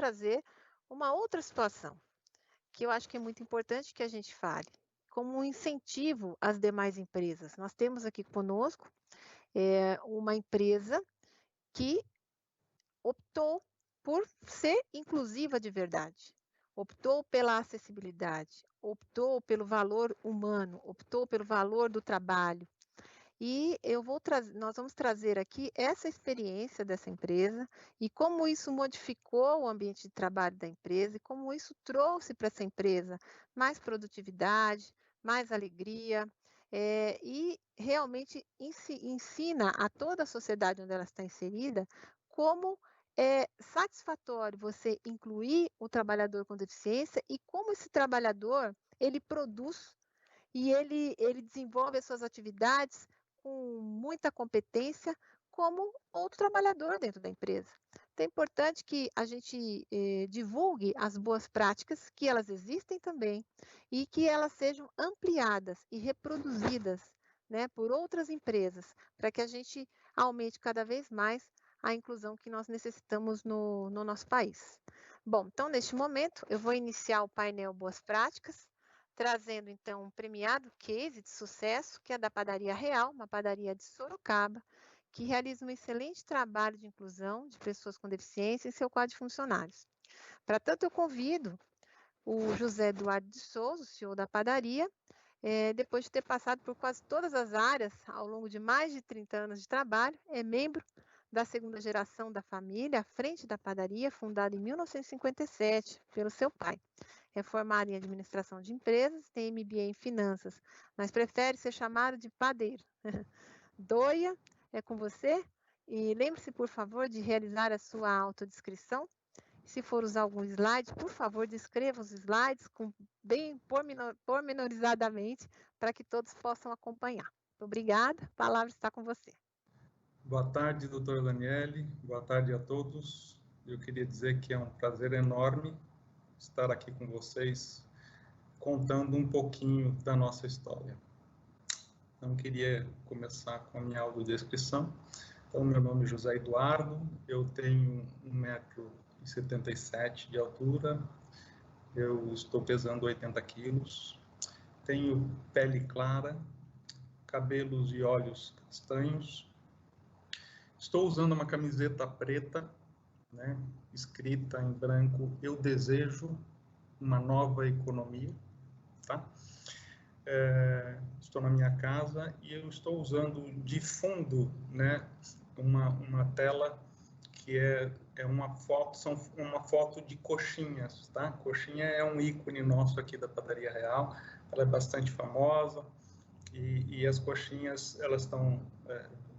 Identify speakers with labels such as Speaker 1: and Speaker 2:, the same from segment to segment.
Speaker 1: trazer uma outra situação, que eu acho que é muito importante que a gente fale, como um incentivo às demais empresas. Nós temos aqui conosco uma empresa que optou por ser inclusiva de verdade, optou pela acessibilidade, optou pelo valor humano, optou pelo valor do trabalho. E nós vamos trazer aqui essa experiência dessa empresa e como isso modificou o ambiente de trabalho da empresa e como isso trouxe para essa empresa mais produtividade, mais alegria, e realmente ensina a toda a sociedade onde ela está inserida como é satisfatório você incluir o trabalhador com deficiência e como esse trabalhador ele produz e ele desenvolve as suas atividades com muita competência, como outro trabalhador dentro da empresa. Então, é importante que a gente divulgue as boas práticas, que elas existem também, e que elas sejam ampliadas e reproduzidas, né, por outras empresas, para que a gente aumente cada vez mais a inclusão que nós necessitamos no nosso país. Bom, então, neste momento, eu vou iniciar o painel Boas Práticas, trazendo então um premiado case de sucesso, que é da Padaria Real, uma padaria de Sorocaba, que realiza um excelente trabalho de inclusão de pessoas com deficiência em seu quadro de funcionários. Para tanto, eu convido o José Eduardo de Souza, o CEO da padaria, depois de ter passado por quase todas as áreas ao longo de mais de 30 anos de trabalho, é membro da segunda geração da família, à frente da padaria, fundada em 1957 pelo seu pai. É formado em administração de empresas, tem MBA em finanças, mas prefere ser chamado de padeiro. Doia, é com você. E lembre-se, por favor, de realizar a sua autodescrição. Se for usar algum slide, por favor, descreva os slides bem pormenorizadamente para que todos possam acompanhar. Obrigada, a palavra está com você.
Speaker 2: Boa tarde, doutora Daniele. Boa tarde a todos. Eu queria dizer que é um prazer enorme estar aqui com vocês, contando um pouquinho da nossa história. Então, queria começar com a minha audiodescrição. Então, meu nome é José Eduardo, eu tenho 1,77 m de altura, eu estou pesando 80 quilos, tenho pele clara, cabelos e olhos castanhos, estou usando uma camiseta preta, né, escrita em branco, eu desejo uma nova economia, tá? Estou na minha casa e eu estou usando de fundo, né, uma tela que é uma foto de coxinhas, tá? Coxinha é um ícone nosso aqui da Padaria Real, ela é bastante famosa e as coxinhas, elas estão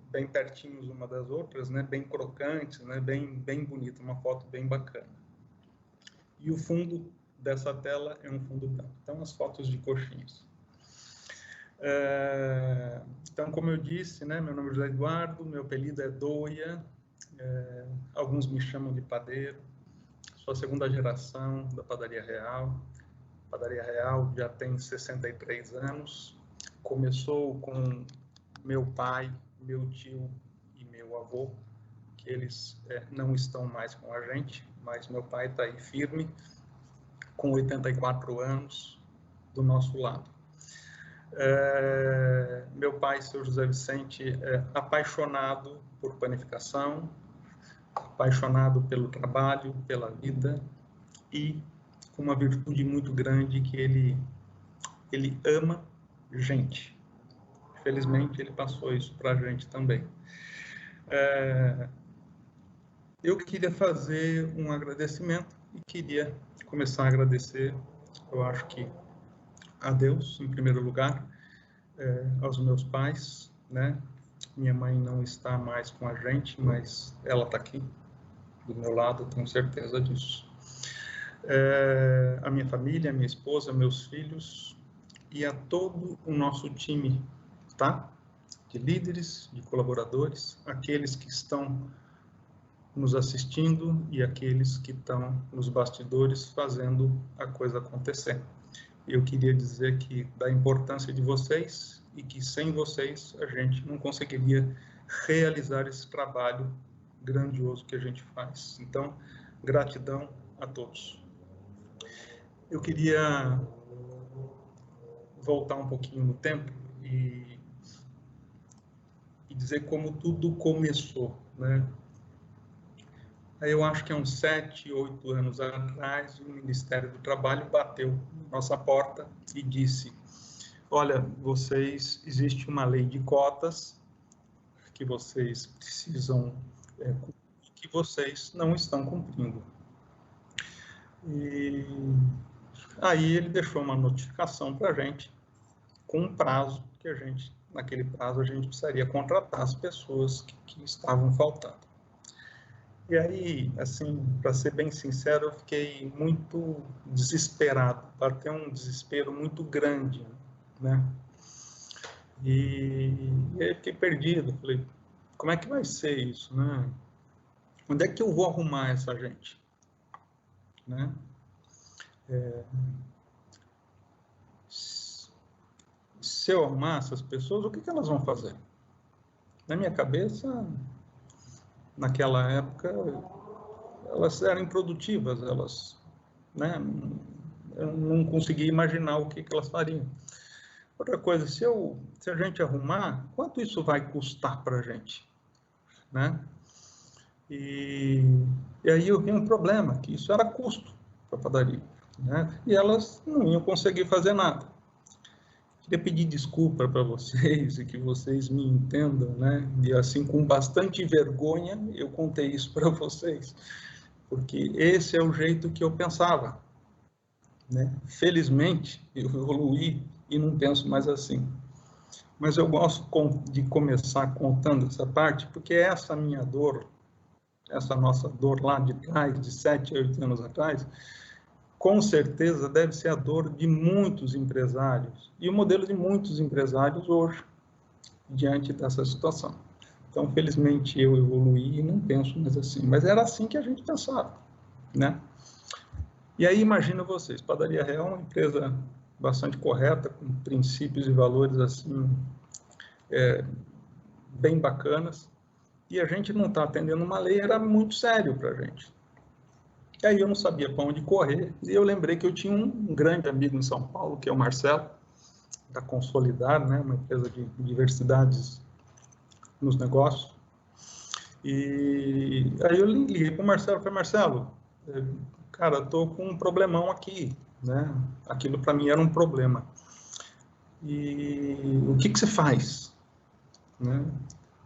Speaker 2: bem pertinhos uma das outras, né, bem crocantes, né, bem bonita, uma foto bem bacana. E o fundo dessa tela é um fundo branco. Então, as fotos de coxinhas. Então, como eu disse, né, meu nome é José Eduardo, meu apelido é Doia, alguns me chamam de padeiro, sou a segunda geração da Padaria Real. A Padaria Real já tem 63 anos, começou com meu pai, meu tio e meu avô, que eles não estão mais com a gente, mas meu pai está aí firme, com 84 anos, do nosso lado. Meu pai, seu José Vicente, é apaixonado por panificação, apaixonado pelo trabalho, pela vida e com uma virtude muito grande que ele ama gente. Felizmente, ele passou isso para a gente também. Eu queria fazer um agradecimento e queria começar a agradecer, eu acho que a Deus, em primeiro lugar, aos meus pais, né? Minha mãe não está mais com a gente, mas ela está aqui do meu lado, tenho certeza disso. A minha família, a minha esposa, meus filhos e a todo o nosso time, tá? De líderes, de colaboradores, aqueles que estão nos assistindo e aqueles que estão nos bastidores fazendo a coisa acontecer. Eu queria dizer que da importância de vocês e que sem vocês a gente não conseguiria realizar esse trabalho grandioso que a gente faz. Então, gratidão a todos. Eu queria voltar um pouquinho no tempo e dizer como tudo começou, né? Aí eu acho que há uns 7, 8 anos atrás, o Ministério do Trabalho bateu na nossa porta e disse: olha, existe uma lei de cotas que vocês precisam cumprir, que vocês não estão cumprindo. E aí ele deixou uma notificação para a gente, com um prazo, que naquele prazo, a gente precisaria contratar as pessoas que estavam faltando. E aí, assim, para ser bem sincero, eu fiquei muito desesperado, bateu um desespero muito grande, né? E aí fiquei perdido, falei, como é que vai ser isso, né? Onde é que eu vou arrumar essa gente, né? Se eu arrumar essas pessoas, o que elas vão fazer? Na minha cabeça, naquela época, elas eram improdutivas, né? Eu não conseguia imaginar o que elas fariam. Outra coisa, se a gente arrumar, quanto isso vai custar para a gente, né? E aí eu vi um problema, que isso era custo para a padaria, né? E elas não iam conseguir fazer nada. Queria pedir desculpa para vocês e que vocês me entendam, né? E assim, com bastante vergonha, eu contei isso para vocês, porque esse é o jeito que eu pensava, né? Felizmente, eu evoluí e não penso mais assim. Mas eu gosto de começar contando essa parte, porque essa minha dor, essa nossa dor lá de trás, de 7, 8 anos atrás, com certeza deve ser a dor de muitos empresários e o modelo de muitos empresários hoje, diante dessa situação. Então, felizmente, eu evoluí e não penso mais assim. Mas era assim que a gente pensava, né? E aí, imagina vocês, Padaria Real é uma empresa bastante correta, com princípios e valores assim, bem bacanas, e a gente não está atendendo uma lei, era muito sério para a gente. E aí eu não sabia para onde correr, e eu lembrei que eu tinha um grande amigo em São Paulo, que é o Marcelo, da Consolidar, né, uma empresa de diversidades nos negócios. E aí eu liguei para o Marcelo, falei, Marcelo, cara, estou com um problemão aqui, né? Aquilo para mim era um problema. E o que você faz? Né?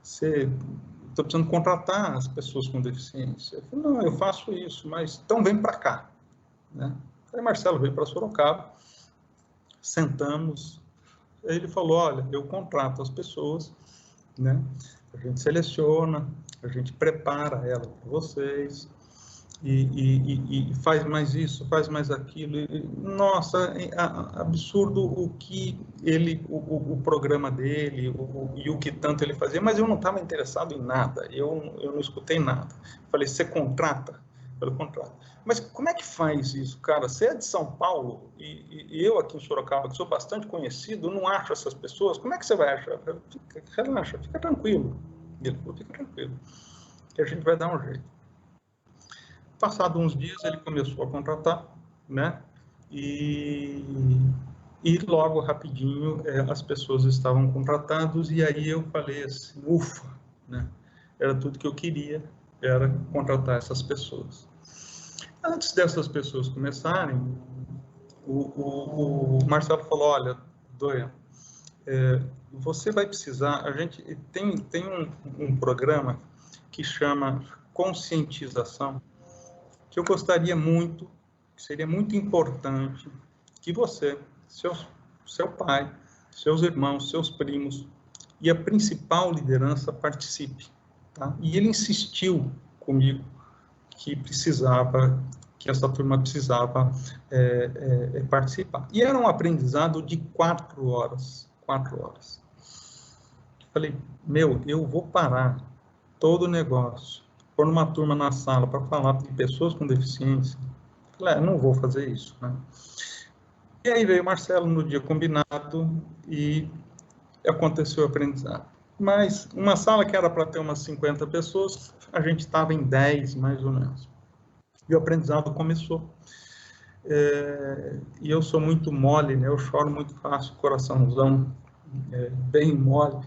Speaker 2: Estou precisando contratar as pessoas com deficiência. Eu falei, não, eu faço isso, mas então vem para cá. Né? Aí Marcelo veio para Sorocaba, sentamos, aí ele falou, olha, eu contrato as pessoas, né? A gente seleciona, a gente prepara ela para vocês, e faz mais isso, faz mais aquilo. Nossa, é absurdo o que o programa dele, e o que tanto ele fazia, mas eu não estava interessado em nada, eu não escutei nada. Falei, você contrata? Pelo contrato. Mas como é que faz isso, cara? Você é de São Paulo, e eu aqui em Sorocaba, que sou bastante conhecido, não acho essas pessoas, como é que você vai achar? Relaxa, fica tranquilo. Ele falou, fica tranquilo, que a gente vai dar um jeito. Passado uns dias, ele começou a contratar, né? E logo, rapidinho, as pessoas estavam contratadas, e aí eu falei assim, ufa, né? Era tudo que eu queria, era contratar essas pessoas. Antes dessas pessoas começarem, o Marcelo falou, olha, Doia, você vai precisar, a gente tem um programa que chama conscientização, que eu gostaria muito, que seria muito importante, que você, seu pai, seus irmãos, seus primos e a principal liderança participe. Tá? E ele insistiu comigo que essa turma precisava participar. E era um aprendizado de 4 horas. 4 horas. Falei, eu vou parar todo o negócio, pôr uma turma na sala para falar de pessoas com deficiência. Falei, não vou fazer isso, né? E aí veio o Marcelo no dia combinado e aconteceu o aprendizado. Mas uma sala que era para ter umas 50 pessoas, a gente estava em 10, mais ou menos. E o aprendizado começou. E eu sou muito mole, né? Eu choro muito fácil, coraçãozão bem mole.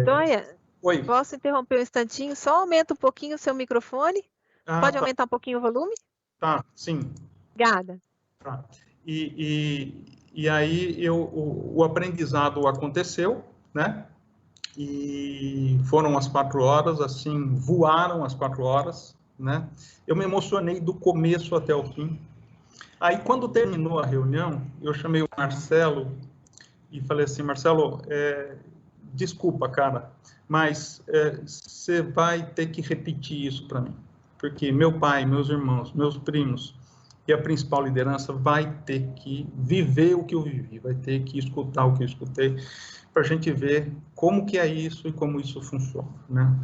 Speaker 1: Tonha,
Speaker 2: Oi.
Speaker 1: posso interromper um instantinho? Só aumenta um pouquinho o seu microfone.
Speaker 2: Ah,
Speaker 1: Pode
Speaker 2: tá.
Speaker 1: aumentar um pouquinho o volume?
Speaker 2: Tá, sim.
Speaker 1: Obrigada.
Speaker 2: Tá. E aí o aprendizado aconteceu, né? E foram as 4 horas, assim, voaram as 4 horas, né? Eu me emocionei do começo até o fim. Aí, quando terminou a reunião, eu chamei o Marcelo e falei assim, Marcelo, desculpa, cara, mas você vai ter que repetir isso para mim, porque meu pai, meus irmãos, meus primos e a principal liderança vai ter que viver o que eu vivi, vai ter que escutar o que eu escutei, para a gente ver como que é isso e como isso funciona, né?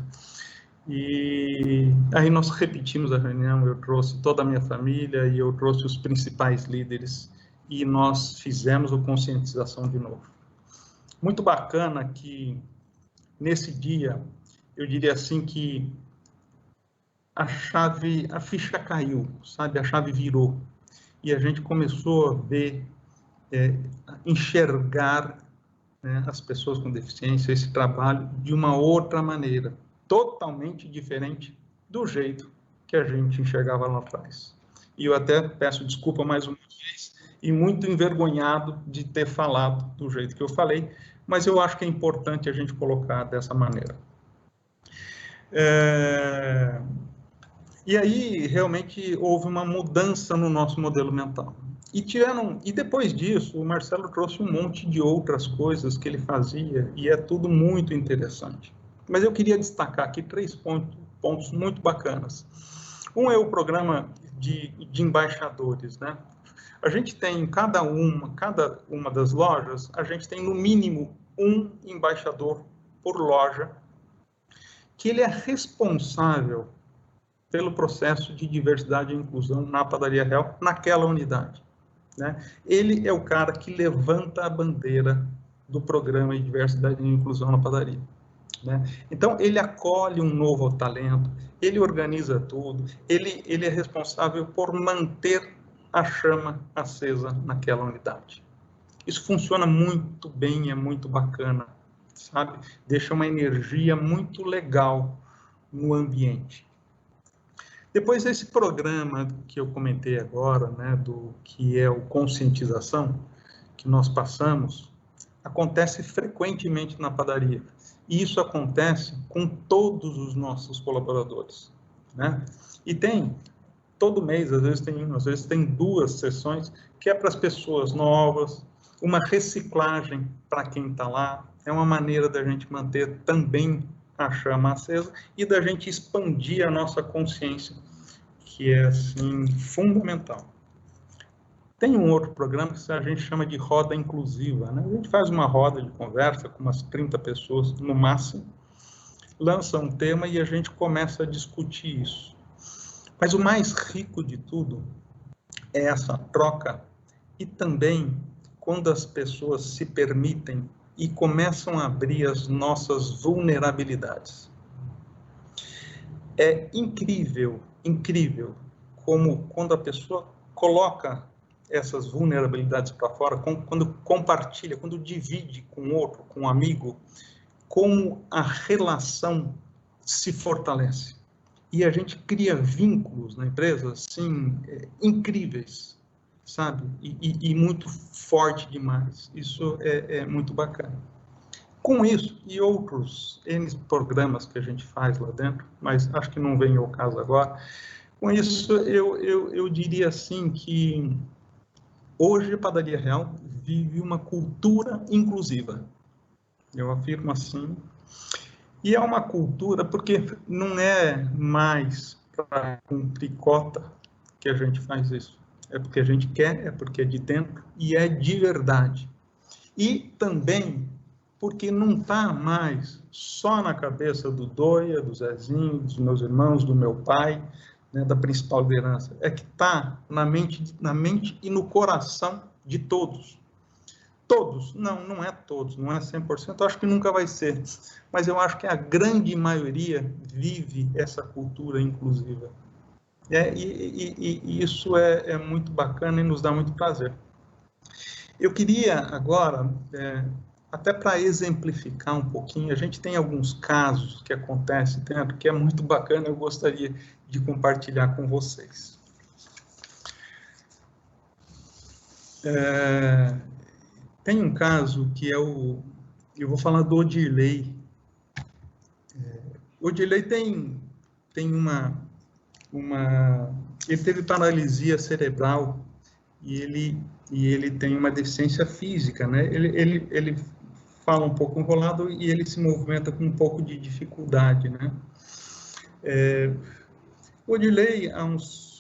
Speaker 2: E aí nós repetimos a reunião, eu trouxe toda a minha família e eu trouxe os principais líderes e nós fizemos a conscientização de novo. Muito bacana que nesse dia, eu diria assim que a ficha caiu, sabe? A chave virou e a gente começou a ver, enxergar, né, as pessoas com deficiência, esse trabalho de uma outra maneira, totalmente diferente do jeito que a gente enxergava lá atrás. E eu até peço desculpa mais uma vez, e muito envergonhado de ter falado do jeito que eu falei, mas eu acho que é importante a gente colocar dessa maneira. E aí, realmente, houve uma mudança no nosso modelo mental. E depois disso, o Marcelo trouxe um monte de outras coisas que ele fazia, e é tudo muito interessante. Mas eu queria destacar aqui 3 pontos muito bacanas. Um é o programa de embaixadores, né? A gente tem, cada uma das lojas, a gente tem no mínimo um embaixador por loja, que ele é responsável pelo processo de diversidade e inclusão na Padaria Real, naquela unidade, né? Ele é o cara que levanta a bandeira do programa de diversidade e inclusão na padaria, né? Então, ele acolhe um novo talento, ele organiza tudo, ele é responsável por manter a chama acesa naquela unidade. Isso funciona muito bem, é muito bacana, sabe? Deixa uma energia muito legal no ambiente. Depois desse programa que eu comentei agora, né, do que é o conscientização, que nós passamos, acontece frequentemente na padaria. E isso acontece com todos os nossos colaboradores, né? E tem, todo mês, às vezes tem 2 sessões, que é para as pessoas novas, uma reciclagem para quem está lá, é uma maneira da gente manter também a chama acesa e da gente expandir a nossa consciência, que é, assim, fundamental. Tem um outro programa que a gente chama de roda inclusiva, né? A gente faz uma roda de conversa com umas 30 pessoas no máximo, lança um tema e a gente começa a discutir isso. Mas o mais rico de tudo é essa troca e também quando as pessoas se permitem e começam a abrir as nossas vulnerabilidades. É incrível, incrível como quando a pessoa coloca essas vulnerabilidades para fora, quando compartilha, quando divide com outro, com um amigo, como a relação se fortalece. E a gente cria vínculos na empresa, assim, incríveis, sabe? E muito forte demais. Isso é muito bacana. Com isso e outros N programas que a gente faz lá dentro, mas acho que não vem ao caso agora, com isso eu diria assim que hoje a Padaria Real vive uma cultura inclusiva. Eu afirmo assim. E é uma cultura porque não é mais para cumprir cota que a gente faz isso. É porque a gente quer, é porque é de dentro e é de verdade. E também porque não está mais só na cabeça do Doia, do Zezinho, dos meus irmãos, do meu pai, né, da principal liderança. É que está na mente e no coração de todos. Todos, não é todos, não é 100%, acho que nunca vai ser, mas eu acho que a grande maioria vive essa cultura inclusiva. E isso é muito bacana e nos dá muito prazer. Eu queria agora, até para exemplificar um pouquinho, a gente tem alguns casos que acontecem dentro, que é muito bacana, eu gostaria de compartilhar com vocês. Tem um caso que é eu vou falar do Odirley. O Odirley tem ele teve paralisia cerebral e ele tem uma deficiência física, né? Ele fala um pouco enrolado e ele se movimenta com um pouco de dificuldade, né? O Odirley,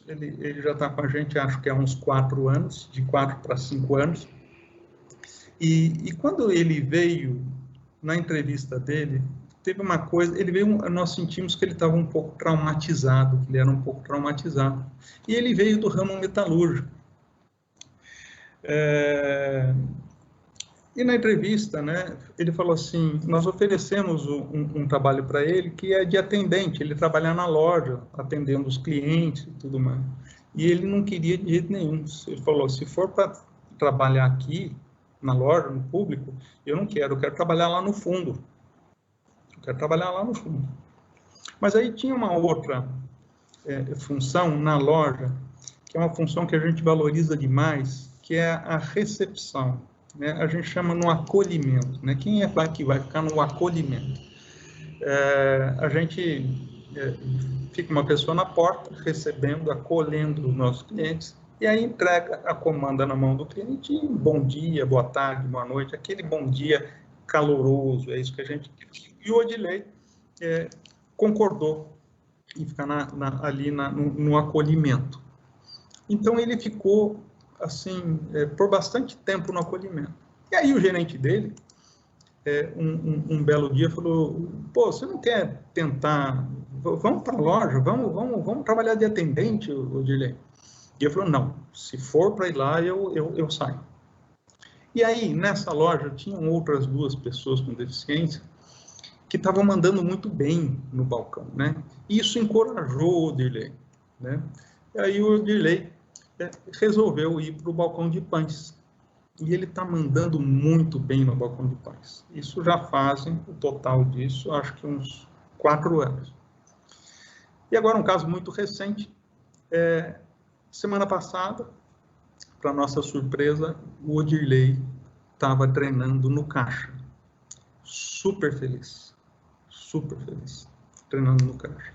Speaker 2: ele já está com a gente, acho que há uns 4 anos, de 4 para 5 anos. E quando ele veio, na entrevista dele, teve uma coisa, nós sentimos que ele estava um pouco traumatizado, que ele era um pouco traumatizado. E ele veio do ramo metalúrgico. E na entrevista, né, ele falou assim, nós oferecemos um trabalho para ele que é de atendente, ele trabalhar na loja, atendendo os clientes e tudo mais. E ele não queria de jeito nenhum. Ele falou, se for para trabalhar aqui, na loja, no público, eu não quero, eu quero trabalhar lá no fundo. Eu quero trabalhar lá no fundo. Mas aí tinha uma outra função na loja, que é uma função que a gente valoriza demais, que é a recepção. Né? A gente chama no acolhimento. Né? Quem é que vai ficar no acolhimento? A gente fica uma pessoa na porta, recebendo, acolhendo os nossos clientes, e aí entrega a comanda na mão do cliente, e bom dia, boa tarde, boa noite, aquele bom dia caloroso, é isso que a gente... E o Odirley concordou em ficar ali no acolhimento. Então, ele ficou, assim, por bastante tempo no acolhimento. E aí o gerente dele, um belo dia, falou, pô, você não quer tentar, vamos para a loja, vamos trabalhar de atendente, Odirley? E eu falei, não, se for para ir lá, eu saio. E aí, nessa loja, tinham outras 2 pessoas com deficiência que estavam mandando muito bem no balcão, né? E isso encorajou o Odirley, né? E aí o Odirley resolveu ir para o balcão de pães. E ele está mandando muito bem no balcão de pães. Isso já fazem, o total disso, acho que uns 4 anos. E agora um caso muito recente, semana passada, para nossa surpresa, o Odirley estava treinando no caixa. Super feliz, treinando no caixa.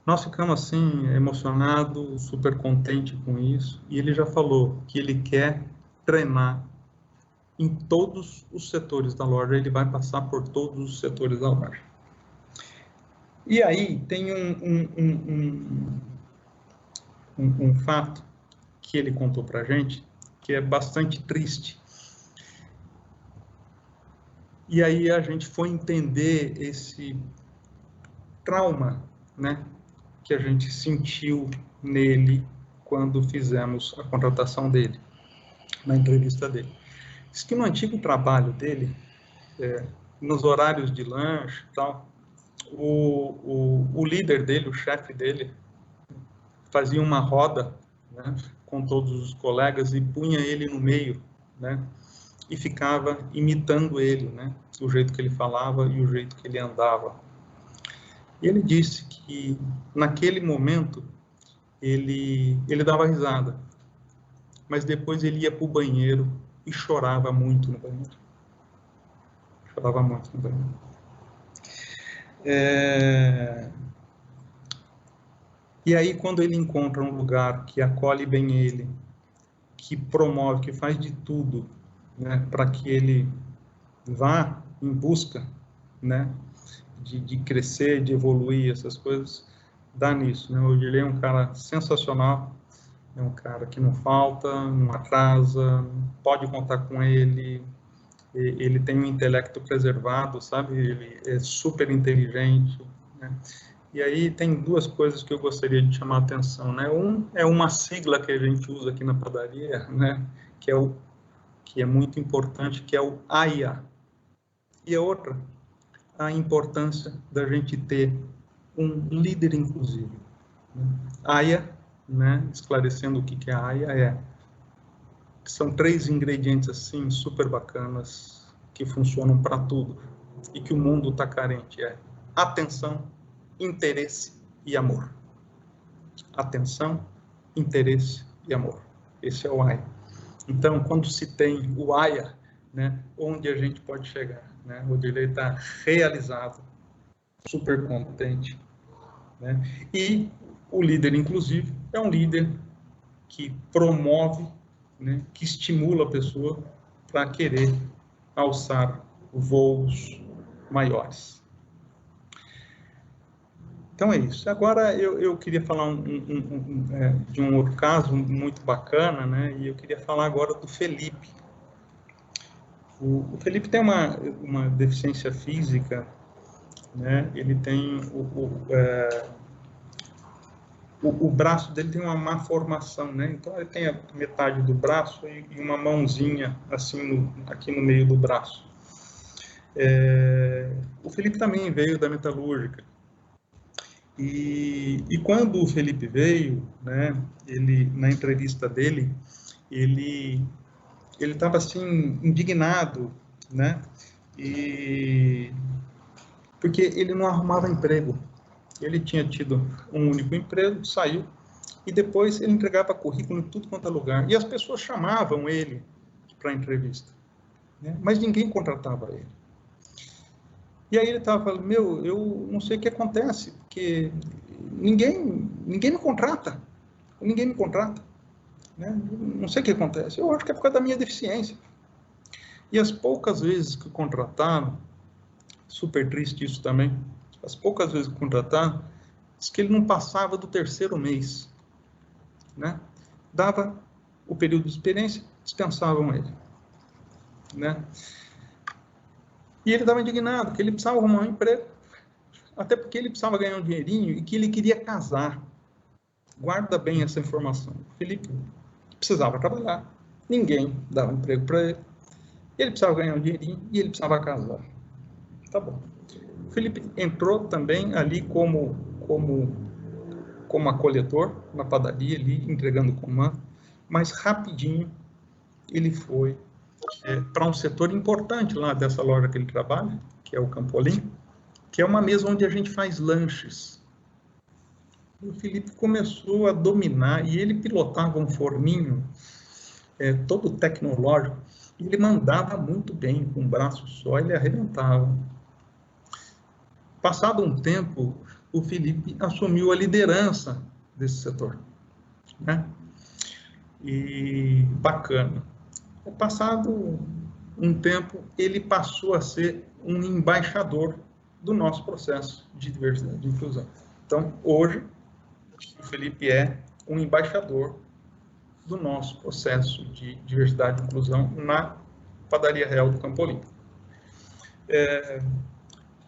Speaker 2: Nós ficamos assim, emocionados, super contentes com isso, e ele já falou que ele quer treinar em todos os setores da loja, ele vai passar por todos os setores da loja. E aí tem um fato que ele contou para a gente, que é bastante triste. E aí a gente foi entender esse trauma, né, que a gente sentiu nele quando fizemos a contratação dele, na entrevista dele. Diz que no antigo trabalho dele, nos horários de lanche e tal, o líder dele, o chefe dele, fazia uma roda, né, com todos os colegas e punha ele no meio, né, e ficava imitando ele, né, o jeito que ele falava e o jeito que ele andava. E ele disse que, naquele momento, ele dava risada, mas depois ele ia para o banheiro e chorava muito no banheiro. Chorava muito no banheiro. E aí, quando ele encontra um lugar que acolhe bem ele, que promove, que faz de tudo, né, para que ele vá em busca, né, de crescer, de evoluir, essas coisas, dá nisso. Né? O Odirley é um cara sensacional, é um cara que não falta, não atrasa, pode contar com ele, ele tem um intelecto preservado, sabe? Ele é super inteligente, né? E aí tem 2 coisas que eu gostaria de chamar a atenção, né? É uma sigla que a gente usa aqui na padaria, né? Que é muito importante, que é o AIA. E a outra, a importância da gente ter um líder inclusivo. AIA, né? Esclarecendo o que é a AIA, são 3 ingredientes assim super bacanas que funcionam para tudo e que o mundo está carente: atenção, interesse e amor. Atenção, interesse e amor. Esse é o AIA. Então, quando se tem o AIA, né, onde a gente pode chegar, né, onde ele está realizado, super contente, né, e o líder inclusive é um líder que promove, né, que estimula a pessoa para querer alçar voos maiores. Então é isso. Agora eu queria falar de um outro caso muito bacana, né? E eu queria falar agora do Felipe. O Felipe tem uma deficiência física, né? Ele tem o braço dele tem uma má formação, né? Então ele tem a metade do braço e uma mãozinha assim aqui no meio do braço. O Felipe também veio da metalúrgica. E quando o Felipe veio, né, na entrevista dele, ele estava assim indignado, né, porque ele não arrumava emprego. Ele tinha tido um único emprego, saiu, e depois ele entregava currículo em tudo quanto é lugar. E as pessoas chamavam ele para a entrevista, né, mas ninguém contratava ele. E aí ele estava falando, eu não sei o que acontece, porque ninguém me contrata, né? Não sei o que acontece, eu acho que é por causa da minha deficiência. E as poucas vezes que contrataram, super triste isso também, as poucas vezes que contrataram, diz que ele não passava do 3º mês, né? Dava o período de experiência, dispensavam ele, né? E ele estava indignado, que ele precisava arrumar um emprego, até porque ele precisava ganhar um dinheirinho e que ele queria casar. Guarda bem essa informação. O Felipe precisava trabalhar, ninguém dava emprego para ele, ele precisava ganhar um dinheirinho e ele precisava casar. Tá bom. O Felipe entrou também ali como acolhedor na padaria, ali entregando comando, mas rapidinho ele foi para um setor importante lá dessa loja que ele trabalha, que é o Campolim, que é uma mesa onde a gente faz lanches. O Felipe começou a dominar e ele pilotava um forninho todo tecnológico e ele mandava muito bem, com um braço só ele arrebentava. Passado um tempo, o Felipe assumiu a liderança desse setor, né? E bacana. Passado um tempo, ele passou a ser um embaixador do nosso processo de diversidade e inclusão. Então, hoje, o Felipe é um embaixador do nosso processo de diversidade e inclusão na Padaria Real do Campolim.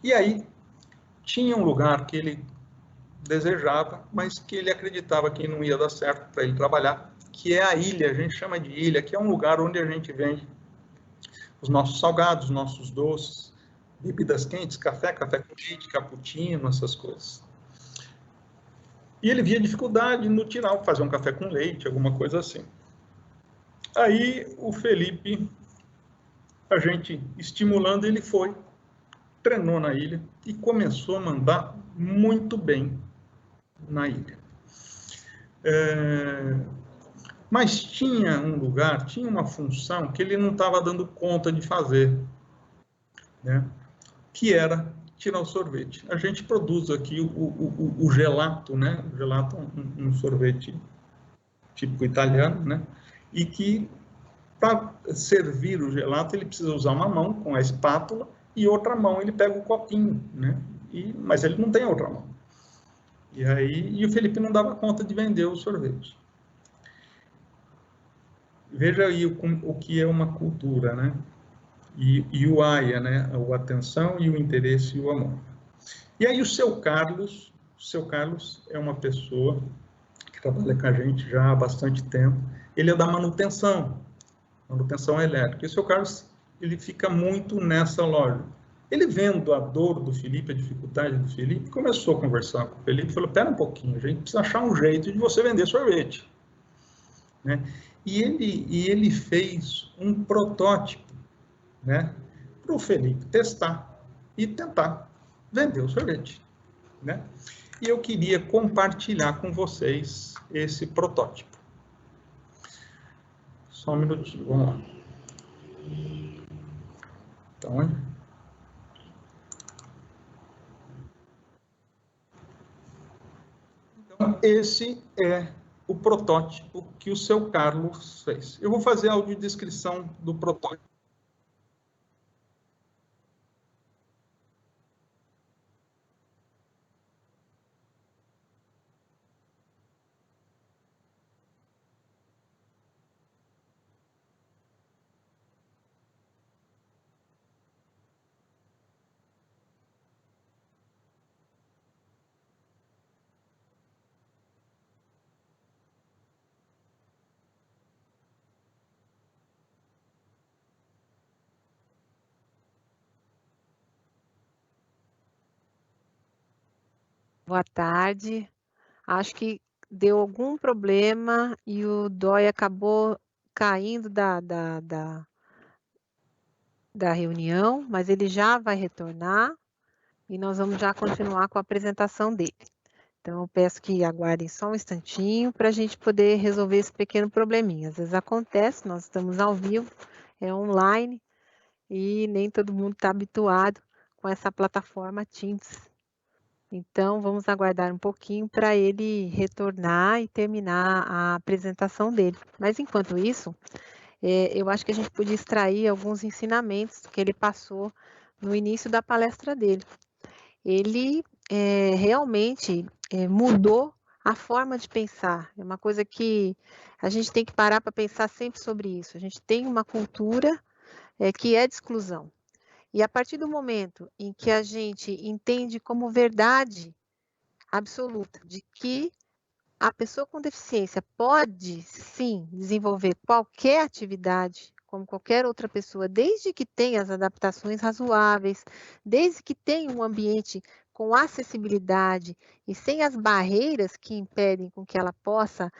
Speaker 2: E aí, tinha um lugar que ele desejava, mas que ele acreditava que não ia dar certo para ele trabalhar, que é a ilha, a gente chama de ilha, que é um lugar onde a gente vende os nossos salgados, nossos doces, bebidas quentes, café com leite, cappuccino, essas coisas. E ele via dificuldade no tirar, fazer um café com leite, alguma coisa assim. Aí o Felipe, a gente estimulando, ele foi, treinou na ilha e começou a mandar muito bem na ilha. Mas tinha um lugar, tinha uma função que ele não estava dando conta de fazer, né? Que era tirar o sorvete. A gente produz aqui o gelato, né? O gelato é um sorvete típico italiano, né? E que, para servir o gelato, ele precisa usar uma mão com a espátula e outra mão ele pega o copinho, né? Mas ele não tem outra mão. E o Felipe não dava conta de vender o sorvete. Veja aí o que é uma cultura, né? E o AIA, né? O atenção e o interesse e o amor. E aí o seu Carlos é uma pessoa que trabalha com a gente já há bastante tempo. Ele é da manutenção elétrica. E o seu Carlos, ele fica muito nessa loja. Ele vendo a dor do Felipe, a dificuldade do Felipe, começou a conversar com o Felipe e falou, espera um pouquinho, a gente precisa achar um jeito de você vender sorvete. Né? E ele fez um protótipo, né, para o Felipe testar e tentar vender o sorvete. Né? E eu queria compartilhar com vocês esse protótipo. Só um minutinho, vamos lá. Então, esse é o protótipo que o seu Carlos fez. Eu vou fazer a audiodescrição do protótipo.
Speaker 1: Boa tarde. Acho que deu algum problema e o Dói acabou caindo da reunião, mas ele já vai retornar e nós vamos já continuar com a apresentação dele. Então, eu peço que aguardem só um instantinho para a gente poder resolver esse pequeno probleminha. Às vezes acontece, nós estamos ao vivo, é online, e nem todo mundo está habituado com essa plataforma Teams. Então, vamos aguardar um pouquinho para ele retornar e terminar a apresentação dele. Mas, enquanto isso, eu acho que a gente podia extrair alguns ensinamentos que ele passou no início da palestra dele. Ele realmente mudou a forma de pensar. É uma coisa que a gente tem que parar para pensar sempre sobre isso. A gente tem uma cultura que é de exclusão. E a partir do momento em que a gente entende como verdade absoluta de que a pessoa com deficiência pode, sim, desenvolver qualquer atividade, como qualquer outra pessoa, desde que tenha as adaptações razoáveis, desde que tenha um ambiente com acessibilidade e sem as barreiras que impedem com que ela possa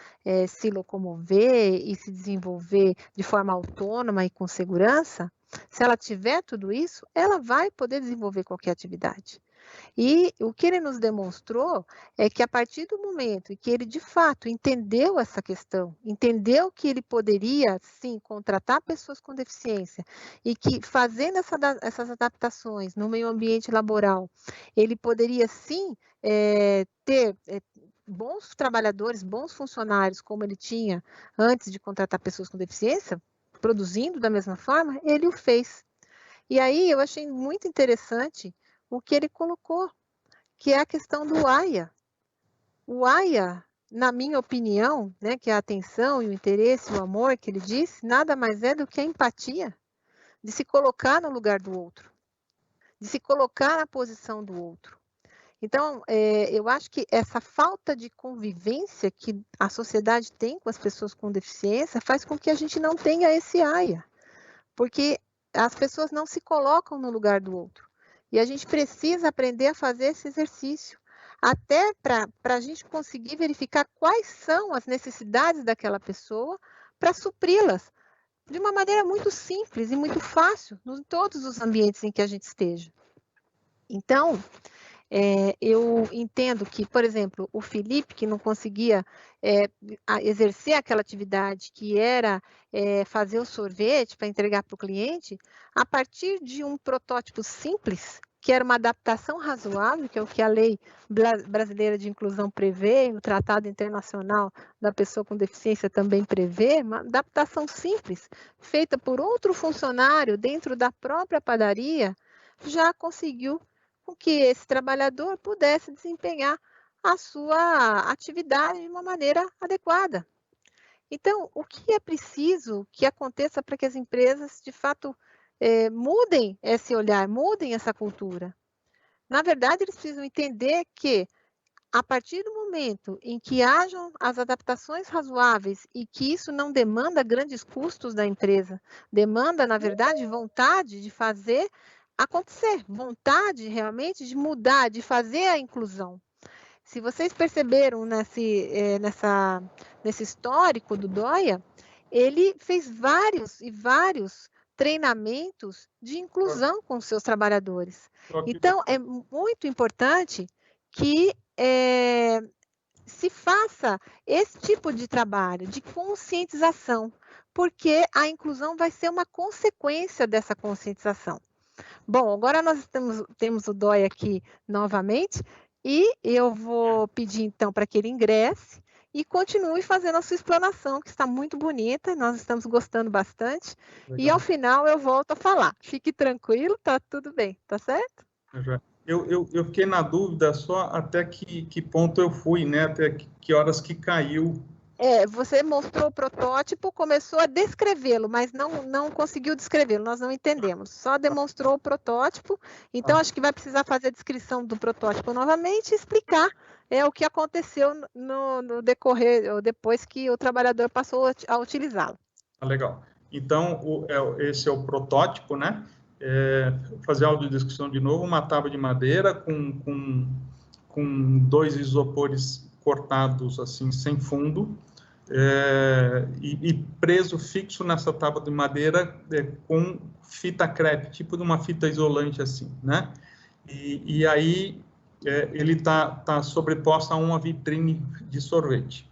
Speaker 1: se locomover e se desenvolver de forma autônoma e com segurança, se ela tiver tudo isso, ela vai poder desenvolver qualquer atividade. E o que ele nos demonstrou é que a partir do momento em que ele de fato entendeu essa questão, entendeu que ele poderia sim contratar pessoas com deficiência e que fazendo essas adaptações no meio ambiente laboral, ele poderia sim ter bons trabalhadores, bons funcionários, como ele tinha antes de contratar pessoas com deficiência, produzindo da mesma forma, ele o fez. E aí eu achei muito interessante o que ele colocou, que é a questão do AIA. O AIA, na minha opinião, né, que é a atenção e o interesse, o amor que ele disse, nada mais é do que a empatia, de se colocar no lugar do outro, de se colocar na posição do outro. Então, eu acho que essa falta de convivência que a sociedade tem com as pessoas com deficiência faz com que a gente não tenha esse AIA, porque as pessoas não se colocam no lugar do outro. E a gente precisa aprender a fazer esse exercício, até para a gente conseguir verificar quais são as necessidades daquela pessoa para supri-las de uma maneira muito simples e muito fácil em todos os ambientes em que a gente esteja. Então, eu entendo que, por exemplo, o Felipe, que não conseguia exercer aquela atividade que era fazer o sorvete para entregar para o cliente, a partir de um protótipo simples, que era uma adaptação razoável, que é o que a Lei Brasileira de Inclusão prevê, e o Tratado Internacional da Pessoa com Deficiência também prevê, uma adaptação simples, feita por outro funcionário dentro da própria padaria, já conseguiu com que esse trabalhador pudesse desempenhar a sua atividade de uma maneira adequada. Então, o que é preciso que aconteça para que as empresas, de fato, mudem esse olhar, mudem essa cultura? Na verdade, eles precisam entender que, a partir do momento em que hajam as adaptações razoáveis e que isso não demanda grandes custos da empresa, demanda, na verdade, vontade de fazer acontecer, vontade realmente de mudar, de fazer a inclusão. Se vocês perceberam nesse histórico do Dóia, ele fez vários treinamentos de inclusão com seus trabalhadores. Então, é muito importante que se faça esse tipo de trabalho, de conscientização, porque a inclusão vai ser uma consequência dessa conscientização. Bom, agora nós temos o Dóia aqui novamente, e eu vou pedir então para que ele ingresse e continue fazendo a sua explanação, que está muito bonita, nós estamos gostando bastante. Legal. E ao final eu volto a falar. Fique tranquilo, tá tudo bem, tá certo?
Speaker 2: Eu fiquei na dúvida só até que ponto eu fui, né? Até que horas que caiu.
Speaker 1: Você mostrou o protótipo, começou a descrevê-lo, mas não conseguiu descrevê-lo, nós não entendemos. Só demonstrou o protótipo, então acho que vai precisar fazer a descrição do protótipo novamente e explicar o que aconteceu no decorrer, ou depois que o trabalhador passou a utilizá-lo.
Speaker 2: Legal. Então, esse é o protótipo, né? Fazer a audiodescrição de novo, uma tábua de madeira com 2 isopores cortados assim, sem fundo, e preso fixo nessa tábua de madeira com fita crepe, tipo de uma fita isolante assim, né? E aí ele tá sobreposto a uma vitrine de sorvete.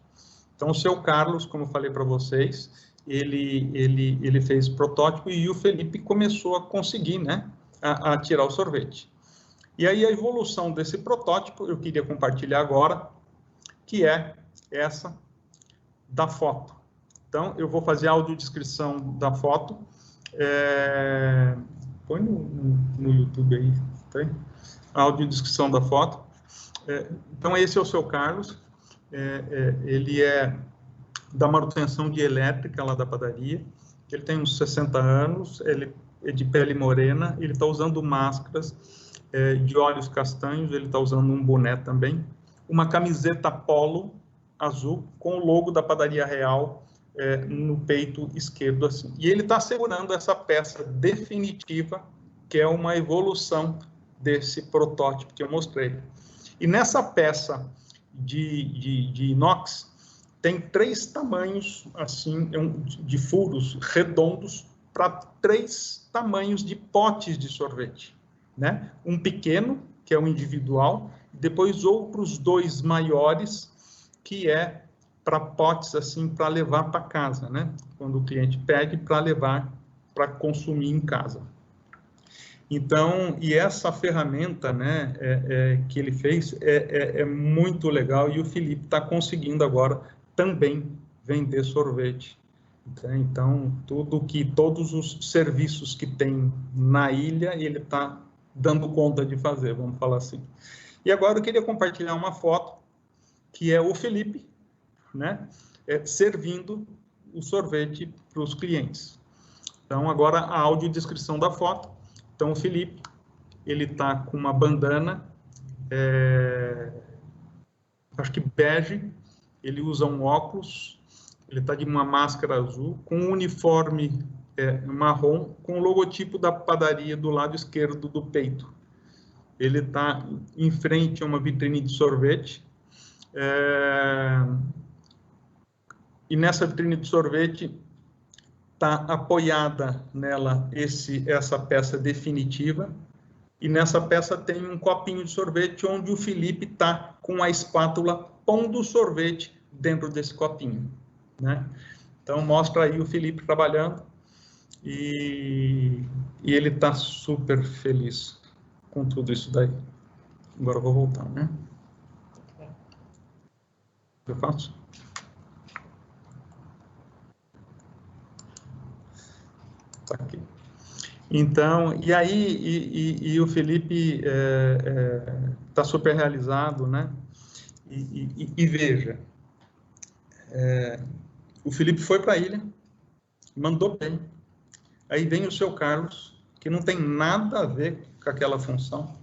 Speaker 2: Então, o seu Carlos, como eu falei para vocês, ele fez protótipo e o Felipe começou a conseguir, né, a tirar o sorvete. E aí a evolução desse protótipo eu queria compartilhar agora, que é essa da foto. Então, eu vou fazer a audiodescrição da foto. Põe no YouTube aí, tá? A audiodescrição da foto. Então, esse é o seu Carlos. Ele é da manutenção de elétrica lá da padaria. Ele tem uns 60 anos, ele é de pele morena, ele está usando máscaras de olhos castanhos, ele está usando um boné também, uma camiseta polo azul com o logo da Padaria Real no peito esquerdo, assim. E ele está segurando essa peça definitiva, que é uma evolução desse protótipo que eu mostrei. E nessa peça de inox, tem 3 tamanhos, assim, de furos redondos para 3 tamanhos de potes de sorvete, né? Um pequeno, que é o individual, depois outros 2 maiores, que é para potes, assim, para levar para casa, né? Quando o cliente pede para levar para consumir em casa. Então, e essa ferramenta, né, que ele fez é muito legal, e o Felipe está conseguindo agora também vender sorvete. Então, todos os serviços que tem na ilha, ele está dando conta de fazer, vamos falar assim. E agora eu queria compartilhar uma foto, que é o Felipe, né, servindo o sorvete para os clientes. Então, agora a audiodescrição da foto. Então, o Felipe, ele está com uma bandana, acho que bege, ele usa um óculos, ele está de uma máscara azul, com um uniforme marrom, com o logotipo da padaria do lado esquerdo do peito. Ele está em frente a uma vitrine de sorvete, e nessa vitrine de sorvete está apoiada nela essa peça definitiva, e nessa peça tem um copinho de sorvete onde o Felipe está com a espátula pondo o sorvete dentro desse copinho, né? Então, mostra aí o Felipe trabalhando, e ele está super feliz com tudo isso daí. Agora eu vou voltar, né? Eu faço? Tá aqui. Então, e aí, o Felipe está super realizado, né? E veja, o Felipe foi para a ilha, mandou bem. Aí vem o seu Carlos, que não tem nada a ver com aquela função,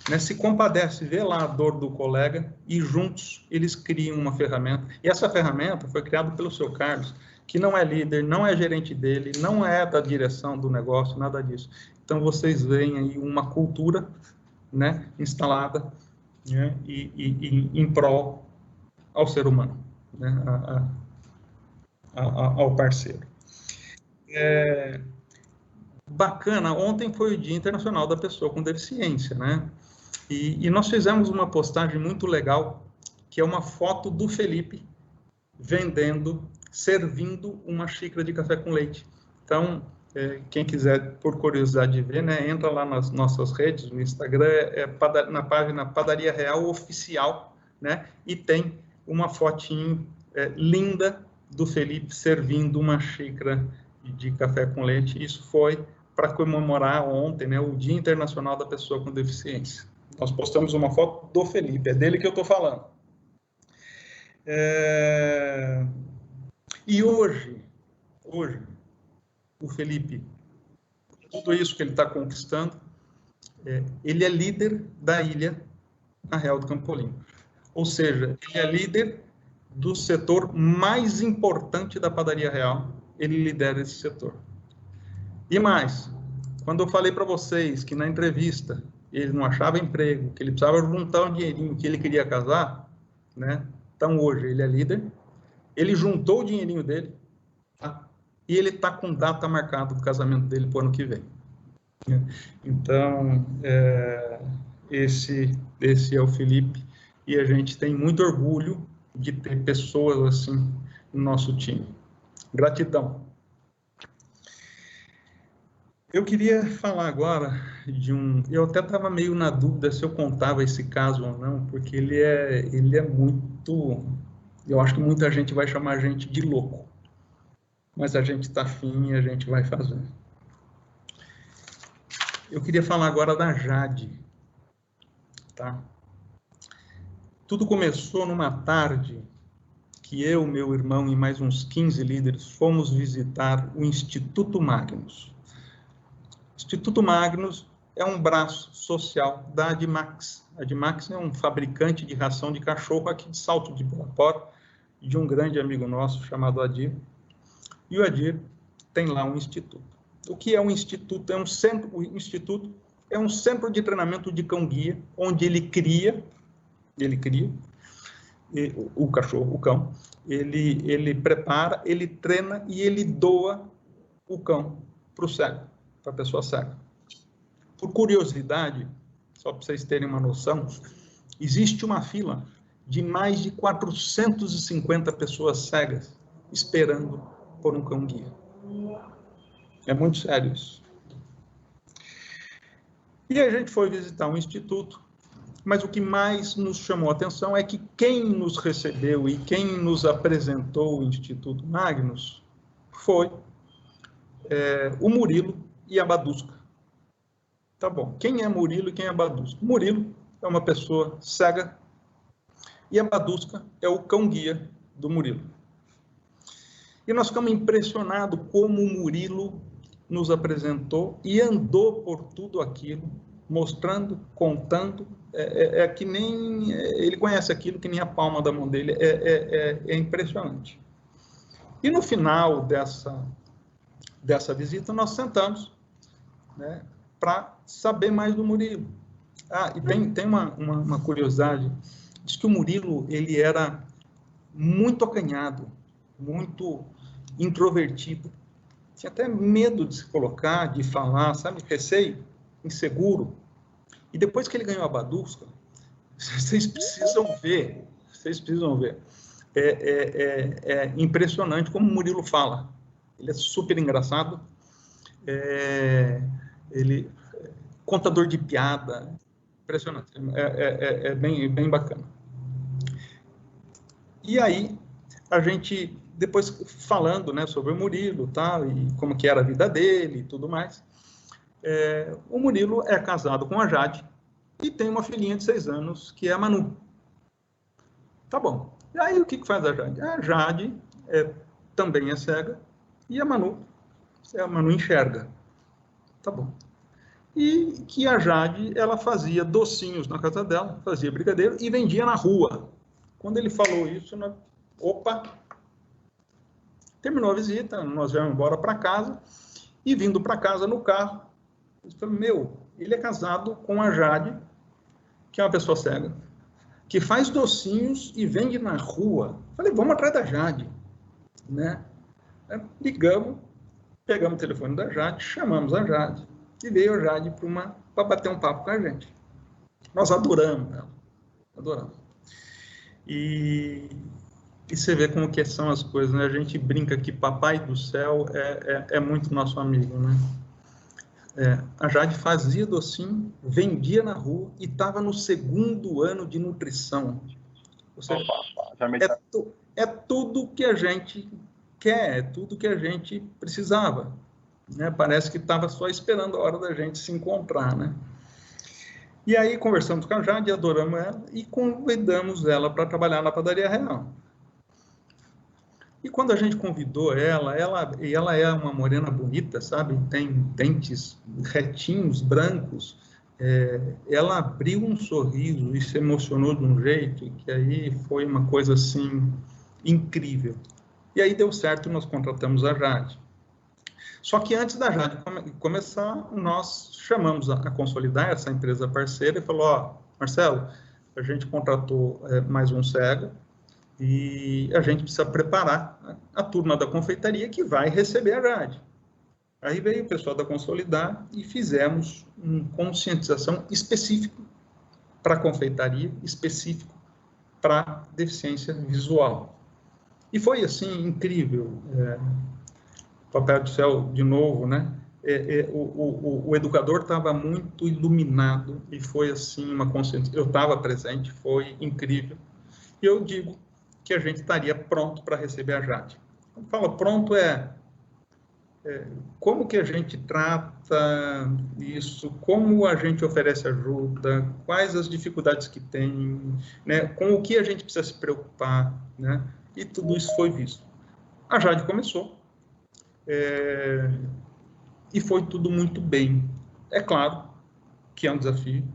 Speaker 2: né? Se compadece, vê lá a dor do colega, e juntos eles criam uma ferramenta. E essa ferramenta foi criada pelo seu Carlos, que não é líder, não é gerente dele, não é da direção do negócio, nada disso. Então, vocês veem aí uma cultura, né, instalada, né, e em prol ao ser humano, né, ao parceiro. Bacana, ontem foi o Dia Internacional da Pessoa com Deficiência, né? E nós fizemos uma postagem muito legal, que é uma foto do Felipe servindo uma xícara de café com leite. Então, quem quiser, por curiosidade de ver, né, entra lá nas nossas redes, no Instagram, na página Padaria Real Oficial, né, e tem uma fotinho linda do Felipe servindo uma xícara de café com leite. Isso foi para comemorar ontem, né, o Dia Internacional da Pessoa com Deficiência. Nós postamos uma foto do Felipe, é dele que eu estou falando. E hoje, o Felipe, tudo isso que ele está conquistando, ele é líder da ilha Arraial do Campolim. Ou seja, ele é líder do setor mais importante da Padaria Real, ele lidera esse setor. E mais, quando eu falei para vocês que na entrevista ele não achava emprego, que ele precisava juntar um dinheirinho, que ele queria casar, né? Então hoje ele é líder, ele juntou o dinheirinho dele, tá? E ele está com data marcada do casamento dele para o ano que vem. Então, esse é o Felipe, e a gente tem muito orgulho de ter pessoas assim no nosso time. Gratidão. Eu queria falar agora de eu até estava meio na dúvida se eu contava esse caso ou não, porque ele é muito... Eu acho que muita gente vai chamar a gente de louco. Mas a gente está afim e a gente vai fazer. Eu queria falar agora da Jade. Tá? Tudo começou numa tarde que eu, meu irmão e mais uns 15 líderes fomos visitar o Instituto Magnus. O Instituto Magnus é um braço social da Admax. A Admax é um fabricante de ração de cachorro aqui de Salto de Ibirapuera, de um grande amigo nosso chamado Adir. E o Adir tem lá um instituto. O que é um instituto? O instituto é um centro de treinamento de cão-guia, onde ele cria o cachorro, o cão, ele prepara, ele treina e ele doa o cão para o cego, para a pessoa cega. Por curiosidade, só para vocês terem uma noção, existe uma fila de mais de 450 pessoas cegas esperando por um cão-guia. É muito sério isso. E a gente foi visitar um instituto, mas o que mais nos chamou a atenção é que quem nos recebeu e quem nos apresentou o Instituto Magnus foi o Murilo e a Badusca. Tá bom, quem é Murilo e quem é Badusca? Murilo é uma pessoa cega e a Badusca é o cão-guia do Murilo. E nós ficamos impressionados como o Murilo nos apresentou e andou por tudo aquilo, mostrando, contando, que nem... Ele conhece aquilo que nem a palma da mão dele, é impressionante. E no final dessa visita, nós sentamos, né, para saber mais do Murilo. E tem uma curiosidade, diz que o Murilo, ele era muito acanhado, muito introvertido, tinha até medo de se colocar, de falar, sabe, receio, inseguro. E depois que ele ganhou a Badusca, vocês precisam ver. É impressionante como o Murilo fala. Ele é super engraçado, ele contador de piada, impressionante, é bem bacana. E aí, a gente, depois falando, né, sobre o Murilo, tá, e como que era a vida dele e tudo mais, o Murilo é casado com a Jade e tem uma filhinha de 6 anos, que é a Manu. Tá bom. E aí, o que faz a Jade? A Jade também é cega e a Manu enxerga. Tá bom. E que a Jade, ela fazia docinhos na casa dela, fazia brigadeiro e vendia na rua. Quando ele falou isso, opa! Terminou a visita, nós viemos embora para casa, e vindo para casa no carro, Eu falei, ele é casado com a Jade, que é uma pessoa cega, que faz docinhos e vende na rua. Eu falei, vamos atrás da Jade, né? Aí, ligamos, pegamos o telefone da Jade, chamamos a Jade, e veio a Jade para bater um papo com a gente. Nós adoramos ela, adoramos. E você vê como que são as coisas, né? A gente brinca que Papai do Céu é muito nosso amigo, né? A Jade fazia docinho, vendia na rua e estava no 2º ano de nutrição. Ou seja, é tudo que a gente quer, é tudo que a gente precisava, né? Parece que estava só esperando a hora da gente se encontrar, né? E aí conversamos com a Jade, adoramos ela e convidamos ela para trabalhar na Padaria Real. E quando a gente convidou ela é uma morena bonita, sabe? Tem dentes retinhos, brancos. Ela abriu um sorriso e se emocionou de um jeito que aí foi uma coisa assim incrível. E aí deu certo, nós contratamos a Jade. Só que antes da Jade começar, nós chamamos a Consolidar, essa empresa parceira, e falou, Marcelo, a gente contratou mais um cego e a gente precisa preparar a turma da confeitaria que vai receber a Jade. Aí veio o pessoal da Consolidar e fizemos uma conscientização específica para a confeitaria, específico para deficiência visual. E foi, assim, incrível. Papai do Céu, de novo, né? O educador estava muito iluminado e foi, assim, uma consciência. Eu estava presente, foi incrível. E eu digo que a gente estaria pronto para receber a Jade. Quando fala pronto, como que a gente trata isso, como a gente oferece ajuda, quais as dificuldades que tem, né? Com o que a gente precisa se preocupar, né? E tudo isso foi visto. A Jade começou, e foi tudo muito bem. É claro que é um desafio,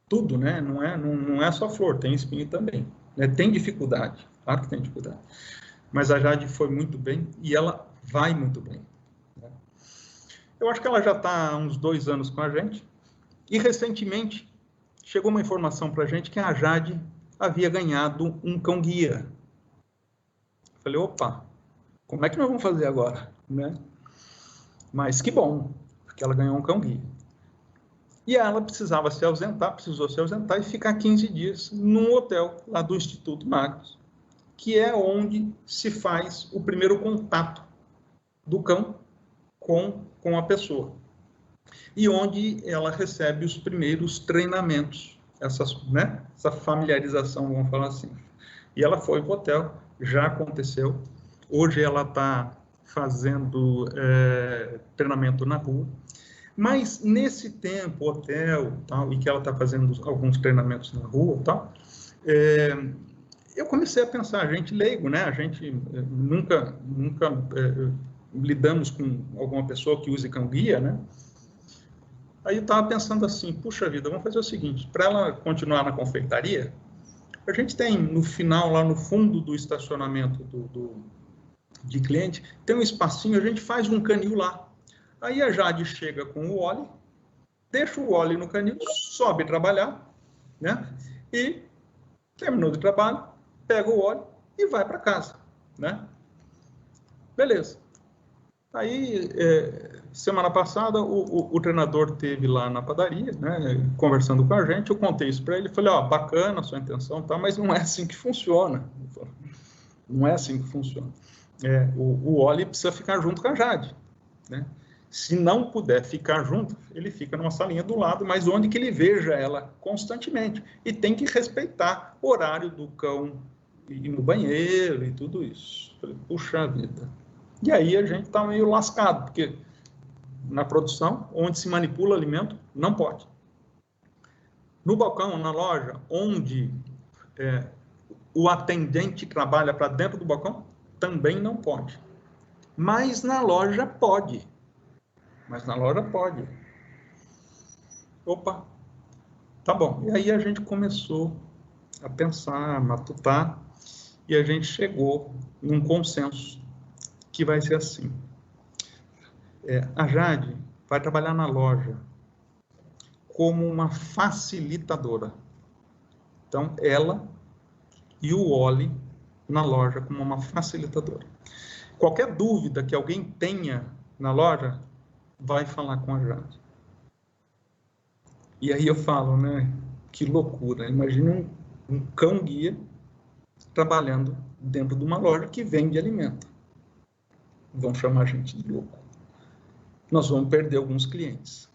Speaker 2: tudo, né? Não é só flor, tem espinho também, né? Tem dificuldade, claro que tem dificuldade. Mas a Jade foi muito bem e ela vai muito bem. Né? Eu acho que ela já está há uns 2 anos com a gente e recentemente chegou uma informação para a gente que a Jade havia ganhado um cão-guia. Falei, opa, como é que nós vamos fazer agora? Né? Mas que bom, porque ela ganhou um cão-guia. E ela precisou se ausentar e ficar 15 dias num hotel lá do Instituto Magnus, que é onde se faz o primeiro contato do cão com a pessoa. E onde ela recebe os primeiros treinamentos, essa familiarização, vamos falar assim. E ela foi para o hotel, já aconteceu. Hoje ela está fazendo treinamento na rua. Mas nesse tempo, hotel, tal, e que ela está fazendo alguns treinamentos na rua, tal, eu comecei a pensar, a gente leigo, né? A gente nunca lidamos com alguma pessoa que use cão-guia, né? Aí eu estava pensando assim, puxa vida, vamos fazer o seguinte, para ela continuar na confeitaria, a gente tem no final, lá no fundo do estacionamento de cliente, tem um espacinho, a gente faz um canil lá. Aí a Jade chega com o Oli, deixa o Oli no canil, sobe trabalhar, né? E terminou de trabalho, pega o Oli e vai para casa, né? Beleza. Aí, semana passada, o treinador teve lá na padaria, né, conversando com a gente, eu contei isso para ele, falei, bacana a sua intenção, tá, mas não é assim que funciona. Não é assim que funciona. O Oli precisa ficar junto com a Jade, né? Se não puder ficar junto, ele fica numa salinha do lado, mas onde que ele veja ela constantemente. E tem que respeitar o horário do cão ir no banheiro e tudo isso. Falei, puxa vida. E aí a gente está meio lascado, porque na produção, onde se manipula alimento, não pode. No balcão, na loja, onde o atendente trabalha para dentro do balcão, também não pode. Mas na loja pode. Opa, tá bom. E aí a gente começou a pensar, a matutar, e a gente chegou num consenso que vai ser assim. A Jade vai trabalhar na loja como uma facilitadora. Então, ela e o Oli na loja como uma facilitadora. Qualquer dúvida que alguém tenha na loja, vai falar com a Jade. E aí eu falo, né? Que loucura. Imagina um cão-guia trabalhando dentro de uma loja que vende alimento. Vão chamar a gente de louco. Nós vamos perder alguns clientes.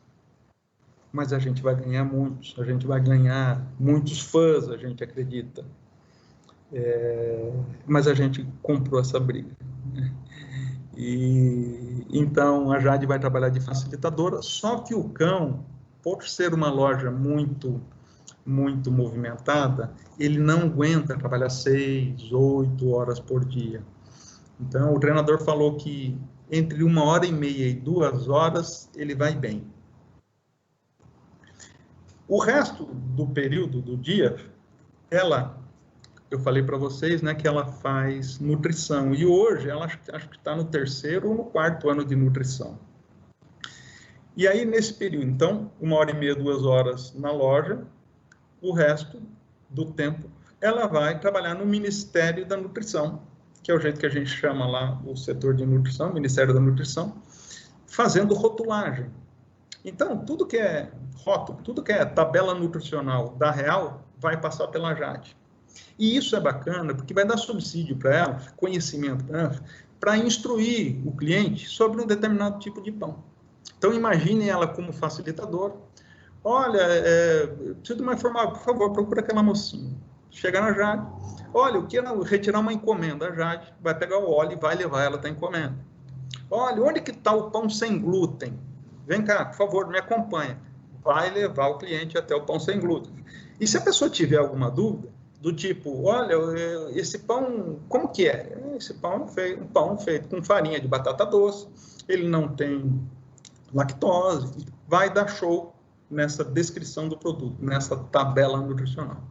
Speaker 2: Mas a gente vai ganhar muitos. A gente vai ganhar muitos fãs, a gente acredita. Mas a gente comprou essa briga. E então a Jade vai trabalhar de facilitadora, só que o cão, por ser uma loja muito movimentada, ele não aguenta trabalhar 6, 8 horas por dia. Então o treinador falou que entre 1h30 e 2 horas ele vai bem. O resto do período do dia, eu falei para vocês, né, que ela faz nutrição. E hoje, ela acho que está no 3º ou no 4º ano de nutrição. E aí, nesse período, então, 1h30, 2 horas na loja, o resto do tempo, ela vai trabalhar no Ministério da Nutrição, que é o jeito que a gente chama lá o setor de nutrição, Ministério da Nutrição, fazendo rotulagem. Então, tudo que é rótulo, tudo que é tabela nutricional da Real, vai passar pela Jade. E isso é bacana, porque vai dar subsídio para ela, conhecimento para instruir o cliente sobre um determinado tipo de pão. Então, imagine ela como facilitadora. Olha, preciso de uma informação, por favor, procura aquela mocinha. Chega na Jade. Olha, eu quero retirar uma encomenda. A Jade vai pegar o óleo e vai levar ela até a encomenda. Olha, onde que está o pão sem glúten? Vem cá, por favor, me acompanha. Vai levar o cliente até o pão sem glúten. E se a pessoa tiver alguma dúvida, do tipo, olha, esse pão, como que é? Esse pão é um pão feito com farinha de batata doce, ele não tem lactose, vai dar show nessa descrição do produto, nessa tabela nutricional.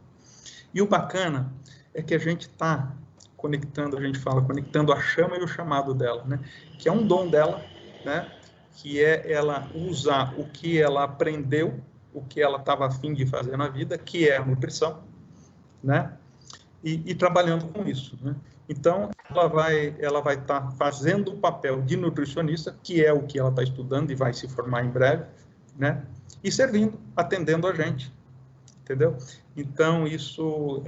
Speaker 2: E o bacana é que a gente está conectando, a gente fala, conectando a chama e o chamado dela, né? Que é um dom dela, né? Que é ela usar o que ela aprendeu, o que ela estava a fim de fazer na vida, que é a nutrição, né? E trabalhando com isso, né? Então, ela vai estar fazendo o papel de nutricionista, que é o que ela está estudando e vai se formar em breve, né? E servindo, atendendo a gente, entendeu? Então, isso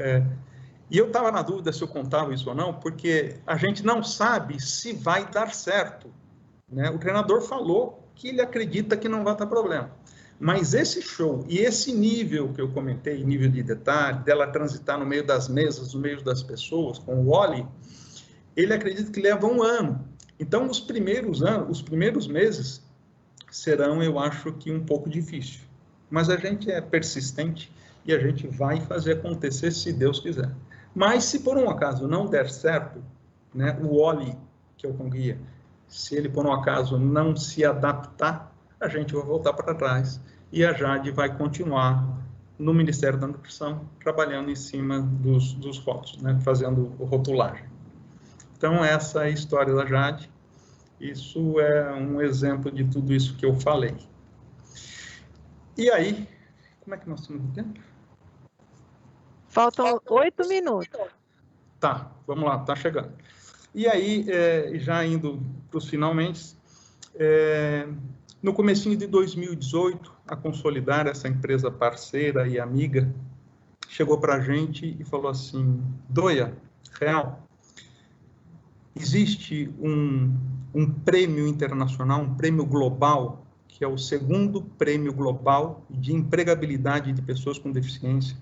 Speaker 2: E eu estava na dúvida se eu contava isso ou não, porque a gente não sabe se vai dar certo, né? O treinador falou que ele acredita que não vai dar problema. Mas esse show e esse nível que eu comentei, nível de detalhe, dela transitar no meio das mesas, no meio das pessoas, com o Oli, ele acredita que leva 1 ano. Então, os primeiros meses serão, eu acho que um pouco difícil. Mas a gente é persistente e a gente vai fazer acontecer se Deus quiser. Mas se por um acaso não der certo, né, o Oli, que é o cão-guia, se ele por um acaso não se adaptar, a gente vai voltar para trás e a Jade vai continuar no Ministério da Nutrição, trabalhando em cima dos rótulos, né, fazendo rotulagem. Então, essa é a história da Jade. Isso é um exemplo de tudo isso que eu falei. E aí, como é que nós estamos no tempo?
Speaker 1: Faltam 8 minutos.
Speaker 2: Tá, vamos lá, tá chegando. E aí, já indo para os finalmente, no comecinho de 2018, a Consolidar, essa empresa parceira e amiga, chegou para a gente e falou assim, Doia, Real, existe um prêmio internacional, um prêmio global, que é o 2º prêmio global de empregabilidade de pessoas com deficiência,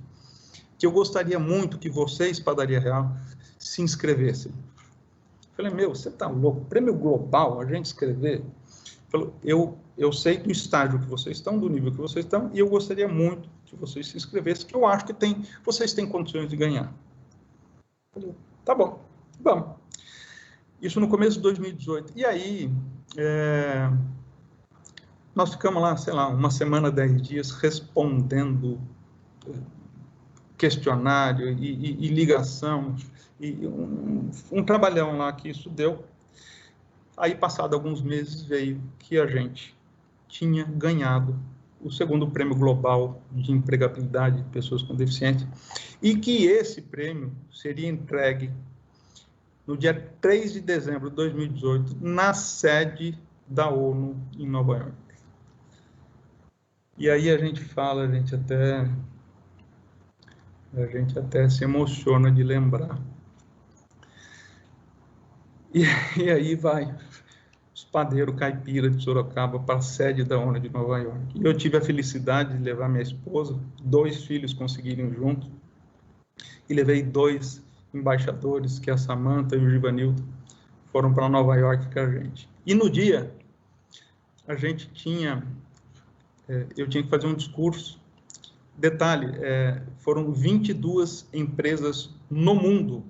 Speaker 2: que eu gostaria muito que vocês, Padaria Real, se inscrevessem. Falei, você tá louco? Prêmio global, a gente escrever? Falou, eu sei do estágio que vocês estão, do nível que vocês estão, e eu gostaria muito que vocês se inscrevessem, que eu acho que vocês têm condições de ganhar. Falei, tá bom, vamos. Isso no começo de 2018. E aí, nós ficamos lá, sei lá, 1 semana, 10 dias, respondendo questionário e ligação, e um trabalhão lá que isso deu. Aí, passado alguns meses, veio que a gente tinha ganhado o segundo prêmio global de empregabilidade de pessoas com deficiência, e que esse prêmio seria entregue no dia 3 de dezembro de 2018, na sede da ONU em Nova York. E aí a gente até se emociona de lembrar. E aí vai os padeiros caipira de Sorocaba para a sede da ONU de Nova York. E eu tive a felicidade de levar minha esposa, 2 filhos conseguiram junto, e levei 2 embaixadores, que é a Samantha e o Givanildo, foram para Nova York com a gente. E no dia, eu tinha que fazer um discurso. Detalhe, foram 22 empresas no mundo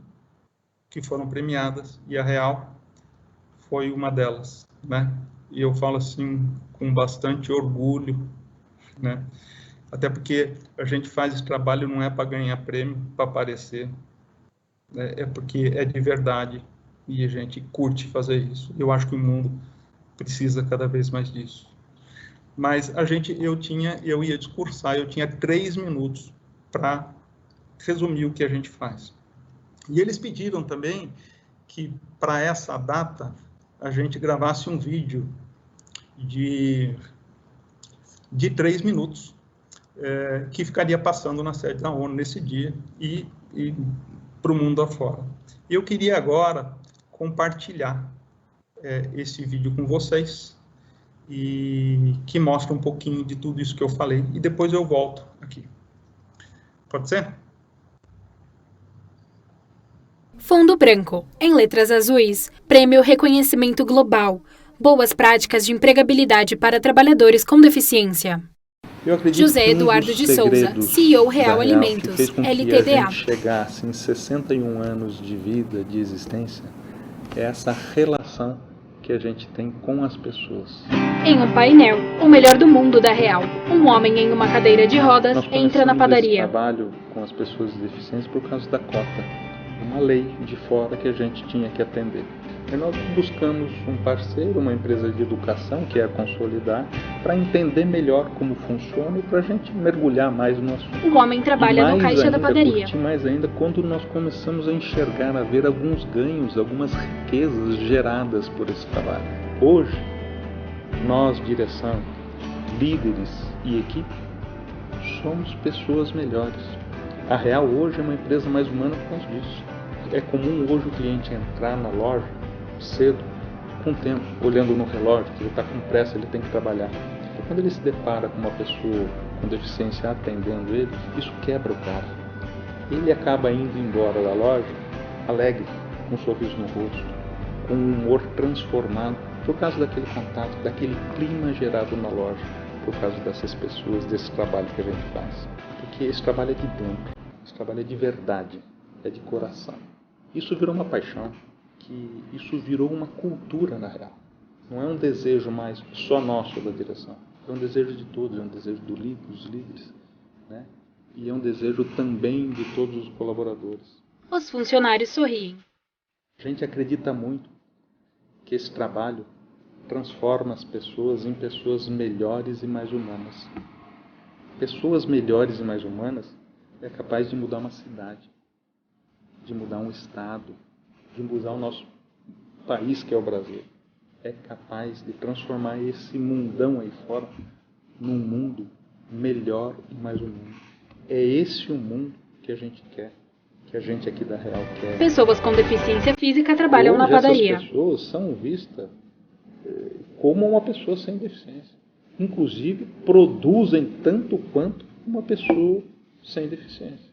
Speaker 2: que foram premiadas, e a Real foi uma delas, né? E eu falo assim com bastante orgulho, né? Até porque a gente faz esse trabalho não é para ganhar prêmio, para aparecer, né? É porque é de verdade e a gente curte fazer isso. Eu acho que o mundo precisa cada vez mais disso. Mas eu ia discursar, eu tinha 3 minutos para resumir o que a gente faz. E eles pediram também que, para essa data, a gente gravasse um vídeo de 3 minutos, que ficaria passando na sede da ONU nesse dia e para o mundo afora. Eu queria agora compartilhar esse vídeo com vocês, e que mostra um pouquinho de tudo isso que eu falei, e depois eu volto aqui. Pode ser?
Speaker 3: Fundo Branco, em letras azuis, Prêmio Reconhecimento Global. Boas práticas de empregabilidade para trabalhadores com deficiência. José Eduardo de Souza, CEO Real Alimentos,
Speaker 4: que fez com que
Speaker 3: LTDA.
Speaker 4: a gente chegasse em 61 anos de vida, de existência, é essa relação que a gente tem com as pessoas.
Speaker 3: Em um painel, o melhor do mundo da Real. Um homem em uma cadeira de rodas entra na padaria.
Speaker 4: Nós trabalho com as pessoas de deficiência por causa da cota, uma lei de fora que a gente tinha que atender. E nós buscamos um parceiro, uma empresa de educação, que é a Consolidar, para entender melhor como funciona e para a gente mergulhar mais no assunto.
Speaker 3: O homem trabalha no caixa da padaria.
Speaker 4: Curti mais ainda quando nós começamos a enxergar, a ver alguns ganhos, algumas riquezas geradas por esse trabalho. Hoje, nós, direção, líderes e equipe, somos pessoas melhores. A Real hoje é uma empresa mais humana por causa disso. É comum hoje o cliente entrar na loja cedo, com tempo, olhando no relógio, que ele está com pressa, ele tem que trabalhar. E quando ele se depara com uma pessoa com deficiência atendendo ele, isso quebra o cara. Ele acaba indo embora da loja alegre, com um sorriso no rosto, com um humor transformado, por causa daquele contato, daquele clima gerado na loja, por causa dessas pessoas, desse trabalho que a gente faz. Porque esse trabalho é de dentro, esse trabalho é de verdade, é de coração. Isso virou uma paixão, isso virou uma cultura na Real. Não é um desejo mais só nosso da direção, é um desejo de todos, é um desejo dos líderes, né? E é um desejo também de todos os colaboradores.
Speaker 3: Os funcionários sorriem.
Speaker 4: A gente acredita muito que esse trabalho transforma as pessoas em pessoas melhores e mais humanas. Pessoas melhores e mais humanas é capaz de mudar uma cidade, de mudar um estado, de mudar o nosso país, que é o Brasil. É capaz de transformar esse mundão aí fora num mundo melhor e mais humano. É esse o mundo que a gente quer, que a gente aqui da Real quer.
Speaker 3: Pessoas com deficiência física trabalham na padaria.
Speaker 4: Essas pessoas são vistas como uma pessoa sem deficiência. Inclusive, produzem tanto quanto uma pessoa sem deficiência.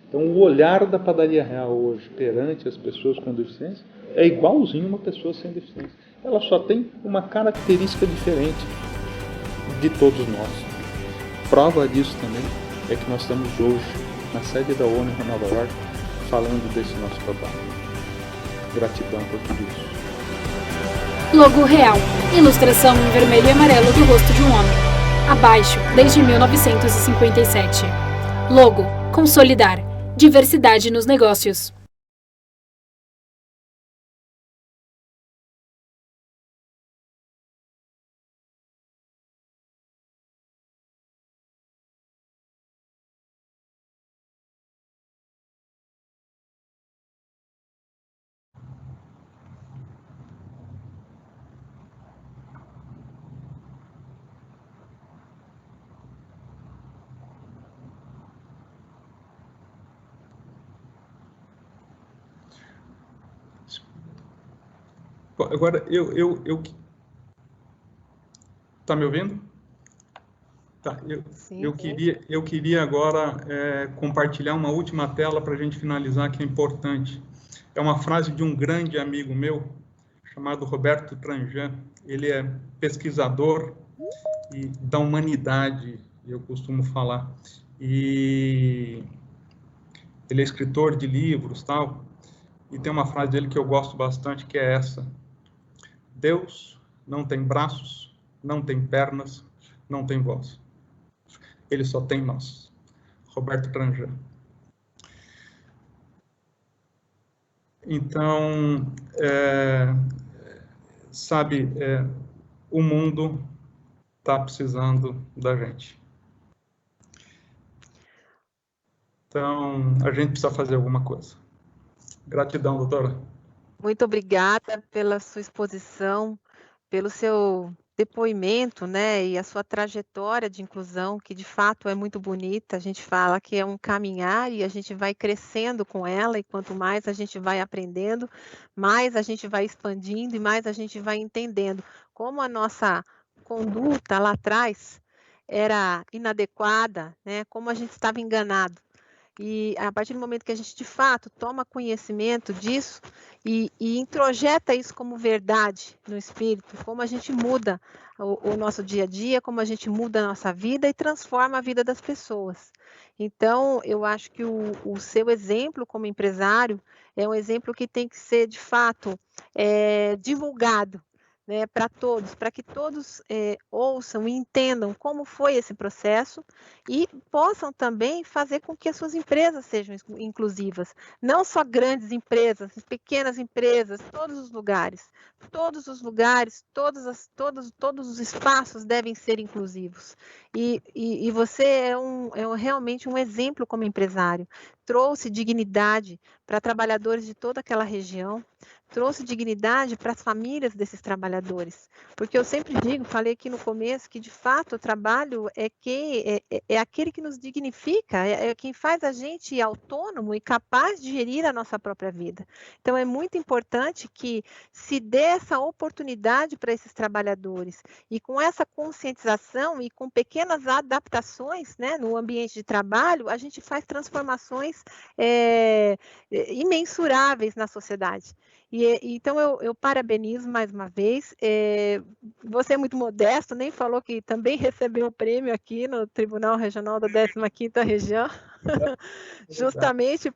Speaker 4: Então, o olhar da padaria Real hoje perante as pessoas com deficiência é igualzinho uma pessoa sem deficiência. Ela só tem uma característica diferente de todos nós. Prova disso também é que nós estamos hoje na sede da ONU em Nova York falando desse nosso trabalho. Gratidão por tudo isso.
Speaker 3: Logo Real. Ilustração em vermelho e amarelo do rosto de um homem. Abaixo, desde 1957. Logo, Consolidar. Diversidade nos negócios.
Speaker 2: Agora, tá me ouvindo? Tá, eu queria agora compartilhar uma última tela para a gente finalizar, que é importante. É uma frase de um grande amigo meu, chamado Roberto Tranjan. Ele é pesquisador da humanidade, eu costumo falar. E ele é escritor de livros, tal. E tem uma frase dele que eu gosto bastante, que é essa: Deus não tem braços, não tem pernas, não tem voz. Ele só tem nós. Roberto Tranjan. Então, o mundo está precisando da gente. Então, a gente precisa fazer alguma coisa. Gratidão, doutora.
Speaker 1: Muito obrigada pela sua exposição, pelo seu depoimento, né, e a sua trajetória de inclusão, que de fato é muito bonita. A gente fala que é um caminhar e a gente vai crescendo com ela, e quanto mais a gente vai aprendendo, mais a gente vai expandindo e mais a gente vai entendendo como a nossa conduta lá atrás era inadequada, né, como a gente estava enganado. E a partir do momento que a gente, de fato, toma conhecimento disso e introjeta isso como verdade no espírito, como a gente muda o nosso dia a dia, como a gente muda a nossa vida e transforma a vida das pessoas. Então, eu acho que o seu exemplo como empresário é um exemplo que tem que ser, de fato, divulgado, né, para todos, para que todos ouçam e entendam como foi esse processo e possam também fazer com que as suas empresas sejam inclusivas. Não só grandes empresas, pequenas empresas, todos os lugares, todos os espaços devem ser inclusivos. E você é realmente um exemplo como empresário. Trouxe dignidade para trabalhadores de toda aquela região, trouxe dignidade para as famílias desses trabalhadores, porque eu sempre digo, falei aqui no começo, que de fato o trabalho é aquele que nos dignifica, é quem faz a gente autônomo e capaz de gerir a nossa própria vida. Então é muito importante que se dê essa oportunidade para esses trabalhadores, e com essa conscientização e com pequenas adaptações, né, no ambiente de trabalho, a gente faz transformações imensuráveis na sociedade. Então, eu parabenizo mais uma vez. Você é muito modesto, nem falou que também recebeu o prêmio aqui no Tribunal Regional da 15ª Região, justamente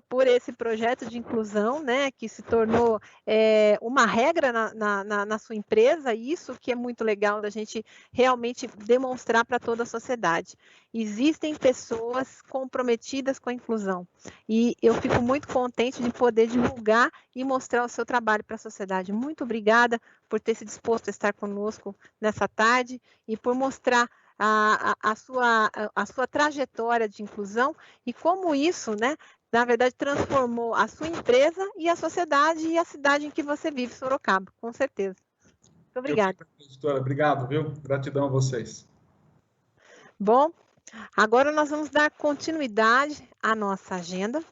Speaker 1: por esse projeto de inclusão, né, que se tornou uma regra na sua empresa, e isso que é muito legal da gente realmente demonstrar para toda a sociedade. Existem pessoas comprometidas com a inclusão, e eu fico muito contente de poder divulgar e mostrar o seu trabalho para a sociedade. Muito obrigada por ter se disposto a estar conosco nessa tarde e por mostrar a sua trajetória de inclusão e como isso, né, na verdade, transformou a sua empresa e a sociedade e a cidade em que você vive, Sorocaba, com certeza. Muito obrigada.
Speaker 2: Obrigado, viu? Gratidão a vocês.
Speaker 1: Bom, agora nós vamos dar continuidade à nossa agenda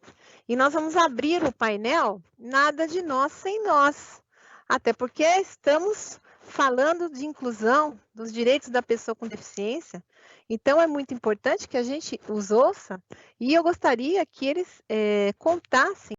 Speaker 1: e nós vamos abrir o painel Nada de Nós Sem Nós, até porque estamos falando de inclusão, dos direitos da pessoa com deficiência, então é muito importante que a gente os ouça, e eu gostaria que eles contassem